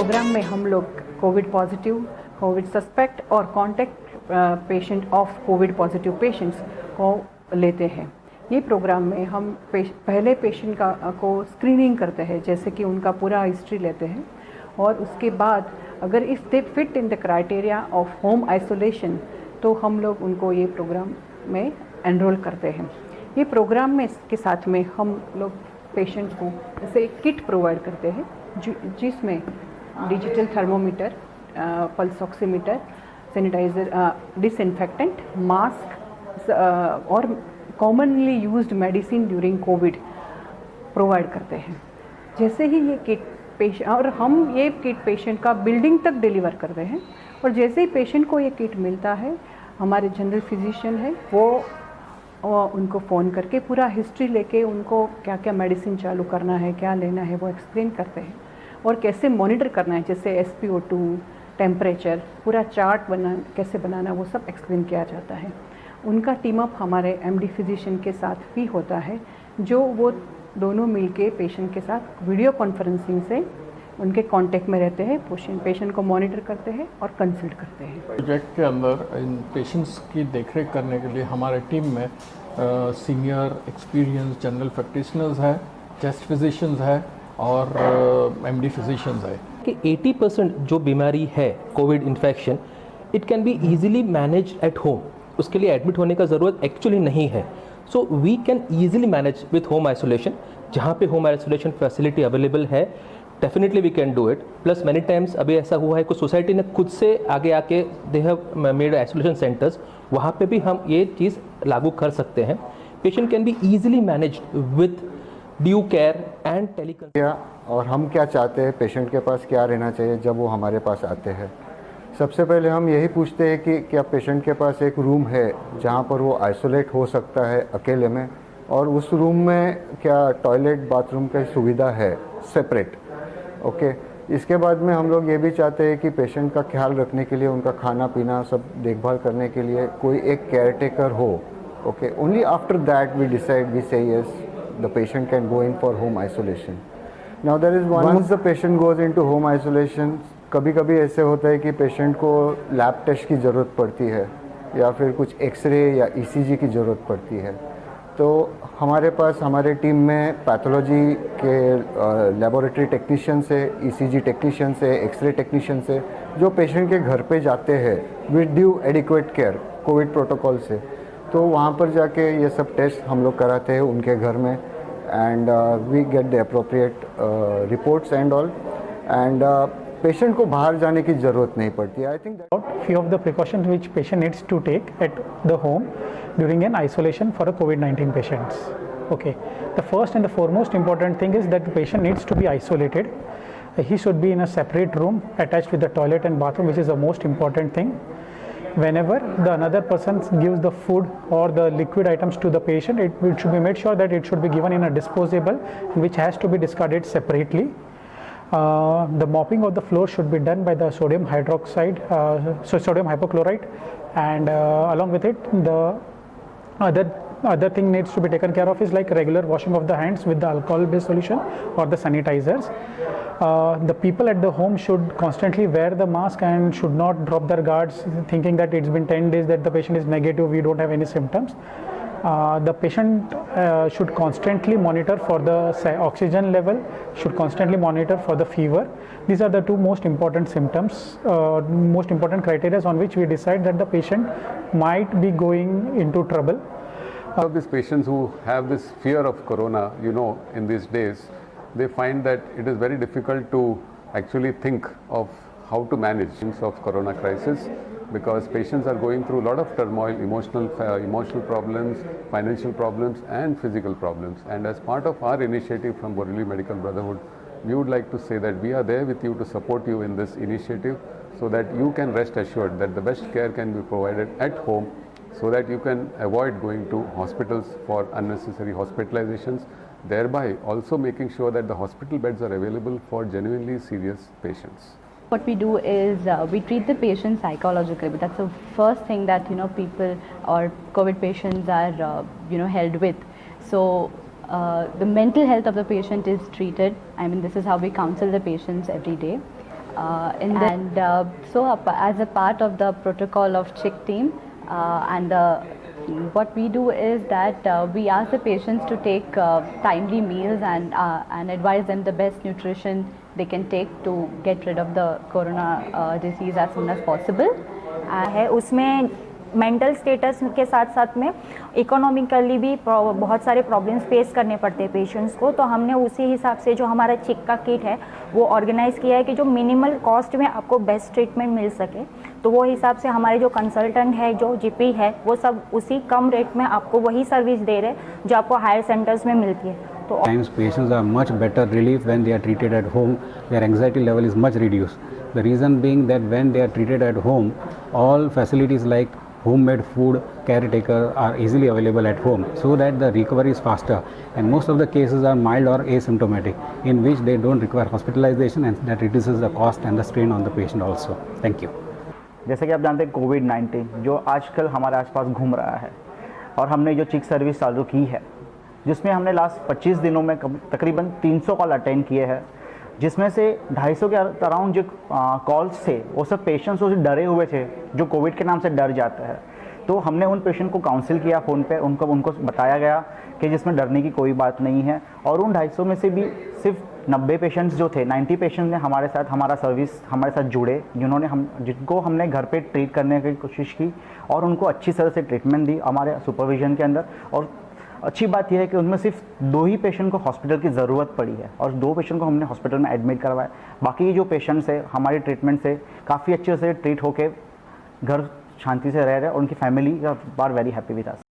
Programme में हम लोग कोविड पॉजिटिव, कोविड सस्पेक्ट और contact patient of Covid positive patients को लेते हैं। ये प्रोग्राम में हम पहले पेशेंट को स्क्रीनिंग करते हैं, जैसे कि उनका पूरा हिस्ट्री लेते हैं, और उसके बाद अगर if they fit in the criteria of home isolation तो हम लोग उनको ये प्रोग्राम में एनरोल करते हैं। ये प्रोग्राम में के साथ में हम लोग पेशेंट को जैसे किट प्रोवाइड करते हैं जिसमें digital thermometer, pulse oximeter, sanitizer, disinfectant, mask और commonly used medicine during Covid provide करते हैं। जैसे ही ये किट पेशेंट और हम ये किट पेशेंट का बिल्डिंग तक डिलीवर करते हैं, और जैसे ही पेशेंट को ये किट मिलता है, हमारे जनरल फिजिशियन है वो उनको फ़ोन करके पूरा हिस्ट्री लेके उनको क्या क्या मेडिसिन चालू करना है, क्या लेना है, वो एक्सप्लेन करते हैं, और कैसे मॉनिटर करना है, जैसे SpO2, टेम्परेचर, पूरा चार्ट कैसे बनाना, वो सब एक्सप्लेन किया जाता है। उनका टीम अप हमारे MD फिजिशियन के साथ भी होता है, जो वो दोनों मिलके पेशेंट के साथ वीडियो कॉन्फ्रेंसिंग से उनके कांटेक्ट में रहते हैं, पेशेंट को मॉनिटर करते हैं और कंसल्ट करते हैं। प्रोजेक्ट के अंदर इन पेशेंट्स की देखरेख करने के लिए हमारे टीम में सीनियर एक्सपीरियंस जनरल प्रैक्टिशनर्स है, चेस्ट फिजिशियंस है और MD फिजिशियंस है। कि 80% जो बीमारी है covid infection, it can be easily manage at home. उसके लिए एडमिट होने का ज़रूरत एक्चुअली नहीं है। So we can easily manage with home isolation. जहाँ पे होम आइसोलेशन फैसिलिटी अवेलेबल है, definitely we can do it. Plus many times अभी ऐसा हुआ है कि सोसाइटी ने खुद से आगे आके they have made isolation centres, वहाँ पे भी हम ये चीज़ लागू कर सकते हैं। Patient can be easily managed with due care and teleconsultation. और हम क्या चाहते हैं, पेशेंट के पास क्या रहना चाहिए जब वो हमारे पास आते हैं। सबसे पहले हम यही पूछते हैं कि क्या पेशेंट के पास एक रूम है जहाँ पर वो आइसोलेट हो सकता है अकेले में, और उस रूम में क्या टॉयलेट बाथरूम की सुविधा है सेपरेट। ओके, इसके बाद में हम लोग ये भी चाहते हैं कि पेशेंट का ख्याल रखने के लिए, उनका खाना पीना सब देखभाल करने के लिए कोई एक केयर टेकर हो। Okay, only after that we decide, we say yes the patient can go in for home isolation. Now there is once the patient goes into home isolation, कभी कभी ऐसे होता है कि पेशेंट को lab test की ज़रूरत पड़ती है या फिर कुछ एक्सरे या ECG की ज़रूरत पड़ती है। तो हमारे पास हमारे टीम में पैथोलॉजी के लेबोरेटरी टेक्नीशियन से, ECG टेक्नीशियन से, एक्सरे टेक्नीशियन से, जो पेशेंट के घर पे जाते हैं with due adequate care Covid protocol से। तो वहाँ पर जाके ये सब टेस्ट हम लोग कराते हैं उनके घर में, and we get the appropriate reports and all, and patient को बाहर जाने की ज़रूरत नहीं पड़ती। I think few of the precautions which patient needs to take at the home during an isolation for a COVID-19 patients. Okay, the first and the foremost important thing is that the patient needs to be isolated. He should be in a separate room attached with the toilet and bathroom, which is the most important thing. Whenever the another person gives the food or the liquid items to the patient, it should be made sure that it should be given in a disposable which has to be discarded separately. The mopping of the floor should be done by the sodium hydroxide, sodium hypochlorite, and along with it, the other thing needs to be taken care of is like regular washing of the hands with the alcohol-based solution or the sanitizers. The people at the home should constantly wear the mask and should not drop their guards thinking that it's been 10 days that the patient is negative, we don't have any symptoms. The patient should constantly monitor for the oxygen level, should constantly monitor for the fever. These are the two most important symptoms, most important criteria on which we decide that the patient might be going into trouble. Of these patients who have this fear of corona, in these days, they find that it is very difficult to actually think of how to manage things of corona crisis, because patients are going through a lot of turmoil, emotional problems, financial problems and physical problems. And as part of our initiative from Borivali Medical Brotherhood, we would like to say that we are there with you to support you in this initiative, so that you can rest assured that the best care can be provided at home, so that you can avoid going to hospitals for unnecessary hospitalizations, thereby also making sure that the hospital beds are available for genuinely serious patients. What we do is we treat the patient psychologically, but that's the first thing that people or COVID patients are held with. So the mental health of the patient is treated. I mean, this is how we counsel the patients every day. As a part of the protocol of CHIC team, what we do is that we ask the patients to take timely meals and advise them the best nutrition they can take to get rid of the corona disease as soon as possible. है उसमें mental status के साथ साथ में economically भी बहुत सारे problems face करने पड़ते हैं पेशेंट्स को, तो हमने उसी हिसाब से जो हमारा चिक का किट है वो ऑर्गेनाइज़ किया है कि जो मिनिमल कॉस्ट में आपको बेस्ट ट्रीटमेंट मिल सके। तो वो हिसाब से हमारे जो कंसल्टेंट है, जो जीपी है, वो सब उसी कम रेट में आपको वही सर्विस दे रहे हैं जो आपको हायर सेंटर्स में मिलती है। तो Times patients are much better relief when they are treated at home. Their anxiety level is much reduced. The reason being that when they are treated at home, all facilities like homemade food, caretaker are easily available at home, so that the recovery is faster, and most of the cases are mild or asymptomatic, in which they don't require hospitalization, and that reduces the cost and the strain on the patient also. Thank you. जैसे कि आप जानते हैं कोविड-19 जो आजकल हमारे आसपास घूम रहा है, और हमने जो चिक सर्विस चालू की है जिसमें हमने लास्ट 25 दिनों में तकरीबन 300 कॉल अटेंड किए हैं, जिसमें से 250 के अराउंड जो कॉल्स थे वो सब पेशेंट्स उससे डरे हुए थे जो कोविड के नाम से डर जाता है। तो हमने उन पेशेंट को काउंसिल किया फ़ोन पे, उनको बताया गया कि जिसमें डरने की कोई बात नहीं है, और उन 250 में से भी सिर्फ 90 पेशेंट्स जो थे, 90 पेशेंट्स ने हमारे साथ जुड़े, जिनको हमने घर पे ट्रीट करने की कोशिश की और उनको अच्छी तरह से ट्रीटमेंट दी हमारे सुपरविजन के अंदर। और अच्छी बात यह है कि उनमें सिर्फ 2 ही पेशेंट को हॉस्पिटल की ज़रूरत पड़ी है और 2 पेशेंट को हमने हॉस्पिटल में एडमिट करवाया। बाकी जो पेशेंट्स है हमारी ट्रीटमेंट से काफ़ी अच्छे से ट्रीट होके घर शांति से रह रहे हैं और उनकी family are very happy with us.